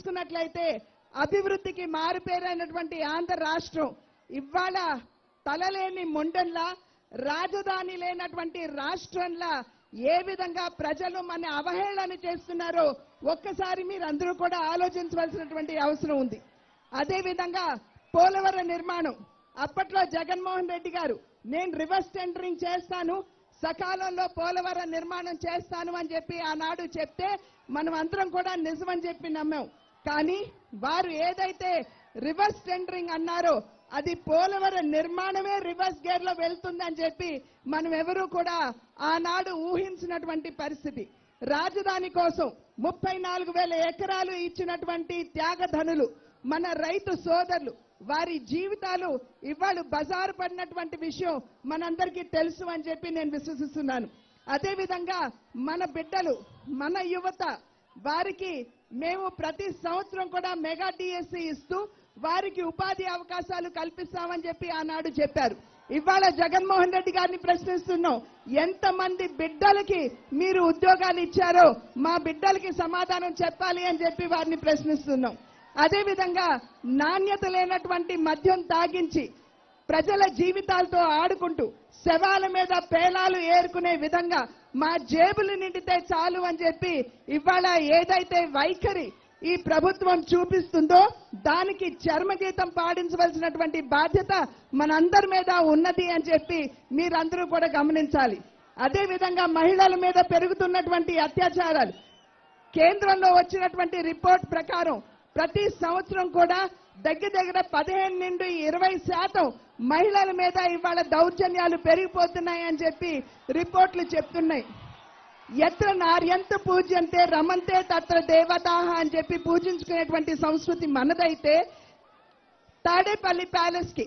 చూస్తున్నట్లయితే అభివృద్ధికి మారుపేరైనటువంటి ఆంధ్ర రాష్ట్రం ఇవాళ తలలేని మొండన్లా రాజధాని లేనటువంటి రాష్ట్రంలా ఏ విధంగా ప్రజలు మన అవహేళన చేస్తున్నారో ఒక్కసారి మీరందరూ కూడా ఆలోచించవలసినటువంటి అవసరం ఉంది. అదే విధంగా పోలవరం నిర్మాణం అప్పట్లో జగన్మోహన్ రెడ్డి గారు నేను రివర్స్ టెండరింగ్ చేస్తాను, సకాలంలో పోలవరం నిర్మాణం చేస్తాను అని చెప్పి ఆనాడు చెప్తే మనం అందరం కూడా నిజమని చెప్పి నమ్మాం. కానీ వారు ఏదైతే రివర్స్ టెండరింగ్ అన్నారో అది పోలవరం నిర్మాణమే రివర్స్ గేర్ లో వెళ్తుందని చెప్పి మనం ఎవరూ కూడా ఆనాడు ఊహించినటువంటి పరిస్థితి. రాజధాని కోసం 34,000 ఎకరాలు ఇచ్చినటువంటి త్యాగధనులు మన రైతు సోదరులు వారి జీవితాలు ఇవాళ బజారు పడినటువంటి విషయం మనందరికీ తెలుసు అని చెప్పి నేను విశ్వసిస్తున్నాను. అదేవిధంగా మన బిడ్డలు మన యువత వారికి మేము ప్రతి సంవత్సరం కూడా మెగా డిఎస్సి ఇస్తూ వారికి ఉపాధి అవకాశాలు కల్పిస్తామని చెప్పి ఆనాడు చెప్పారు. ఇవాళ జగన్మోహన్ రెడ్డి గారిని ప్రశ్నిస్తున్నాం, ఎంతమంది బిడ్డలకి మీరు ఉద్యోగాలు ఇచ్చారో మా బిడ్డలకి సమాధానం చెప్పాలి అని చెప్పి వారిని ప్రశ్నిస్తున్నాం. అదేవిధంగా నాణ్యత లేనటువంటి మద్యం తాగించి ప్రజల జీవితాలతో ఆడుకుంటూ శవాల మీద పేలాలు ఏరుకునే విధంగా మా జేబులు నిండితే చాలు అని చెప్పి ఇవాళ ఏదైతే వైఖరి ఈ ప్రభుత్వం చూపిస్తుందో దానికి చర్మగీతం పాడించవలసినటువంటి బాధ్యత మనందరి మీద ఉన్నది అని చెప్పి మీరందరూ కూడా గమనించాలి. అదేవిధంగా మహిళల మీద పెరుగుతున్నటువంటి అత్యాచారాలు కేంద్రంలో వచ్చినటువంటి రిపోర్ట్ ప్రకారం ప్రతి సంవత్సరం కూడా దగ్గర 15 నుండి 20% మహిళల మీద ఇవాళ దౌర్జన్యాలు పెరిగిపోతున్నాయని చెప్పి రిపోర్ట్లు చెప్తున్నాయి. ఎత్ర నార్యంత పూజ్యంతే రమంతే తత్ర దేవతాహ అని చెప్పి పూజించుకునేటువంటి సంస్కృతి మనదైతే తాడేపల్లి ప్యాలెస్ కి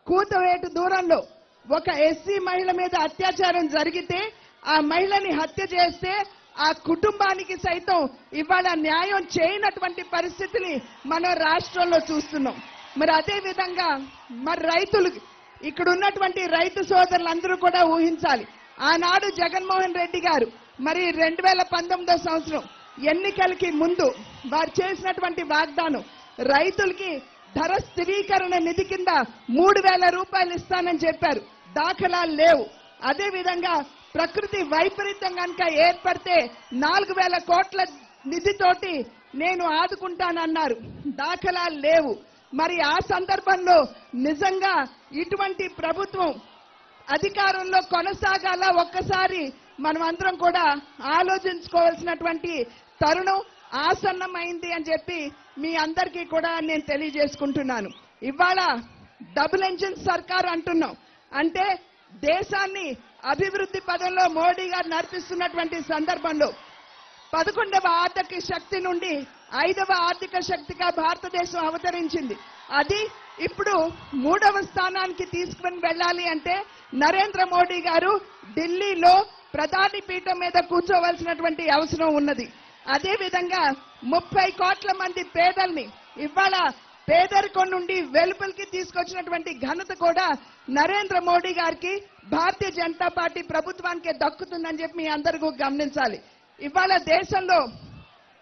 కూతవేటు దూరంలో ఒక ఎస్సీ మహిళ మీద అత్యాచారం జరిగితే ఆ మహిళని హత్య చేస్తే ఆ కుటుంబానికి సైతం ఇవాళ న్యాయం చేయనటువంటి పరిస్థితిని మనం రాష్ట్రంలో చూస్తున్నాం. మరి అదే విధంగా మరి రైతులు ఇక్కడ ఉన్నటువంటి రైతు సోదరులందరూ కూడా ఊహించాలి. ఆనాడు జగన్మోహన్ రెడ్డి గారు మరి 2019 సంవత్సరం ఎన్నికలకి ముందు వారు చేసినటువంటి వాగ్దానం రైతులకి ధర స్థిరీకరణ నిధి కింద 3,000 రూపాయలు ఇస్తానని చెప్పారు. దాఖలాలు లేవు. అదే విధంగా ప్రకృతి వైపరీత్యం కనుక ఏర్పడితే 4,000 కోట్ల నిధితోటి నేను ఆదుకుంటానన్నారు. దాఖలాలు లేవు. మరి ఆ సందర్భంలో నిజంగా ఇటువంటి ప్రభుత్వం అధికారంలో కొనసాగాల ఒక్కసారి మనం అందరం కూడా ఆలోచించుకోవాల్సినటువంటి తరుణం ఆసన్నమైంది అని చెప్పి మీ అందరికీ కూడా నేను తెలియజేసుకుంటున్నాను. ఇవాళ డబుల్ ఇంజిన్ సర్కార్ అంటున్నాం. అంటే దేశాన్ని అభివృద్ధి పదంలో మోడీ గారు నడిపిస్తున్నటువంటి సందర్భంలో 11వ ఆర్థిక శక్తి నుండి 5వ ఆర్థిక శక్తిగా భారతదేశం అవతరించింది. అది ఇప్పుడు 3వ స్థానానికి తీసుకుని వెళ్ళాలి అంటే నరేంద్ర మోడీ గారు ఢిల్లీలో ప్రధాని పీఠం మీద కూర్చోవలసినటువంటి అవసరం ఉన్నది. అదే విధంగా 30 కోట్ల మంది పేదల్ని ఇవాళ పేదరికం నుండి వెలుపలికి తీసుకొచ్చినటువంటి ఘనత కూడా నరేంద్ర మోడీ గారికి భారతీయ జనతా పార్టీ ప్రభుత్వానికి దక్కుతుందని చెప్పి మీ అందరూ గమనించాలి. ఇవాళ దేశంలో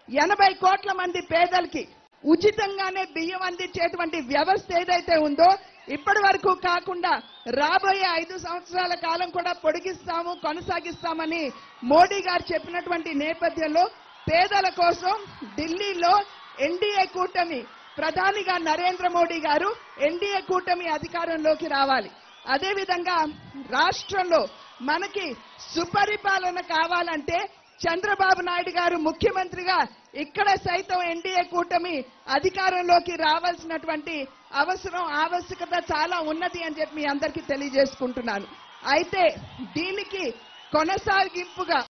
80 కోట్ల మంది పేదలకి ఉచితంగానే బియ్యం అందించేటువంటి వ్యవస్థ ఏదైతే ఉందో ఇప్పటి వరకు కాకుండా రాబోయే 5 సంవత్సరాల కాలం కూడా పొడిగిస్తాము, కొనసాగిస్తామని మోడీ గారు చెప్పినటువంటి నేపథ్యంలో పేదల కోసం ఢిల్లీలో ఎన్డీఏ కూటమి ప్రధానిగా నరేంద్ర మోడీ గారు ఎన్డీఏ కూటమి అధికారంలోకి రావాలి. అదేవిధంగా రాష్ట్రంలో మనకి సుపరిపాలన కావాలంటే చంద్రబాబు నాయుడు గారు ముఖ్యమంత్రిగా ఇక్కడ సైతం ఎన్డీఏ కూటమి అధికారంలోకి రావాల్సినటువంటి ఆవశ్యకత చాలా ఉన్నది అని చెప్పి మీ అందరికీ తెలియజేసుకుంటున్నాను. అయితే దీనికి కొనసాగింపుగా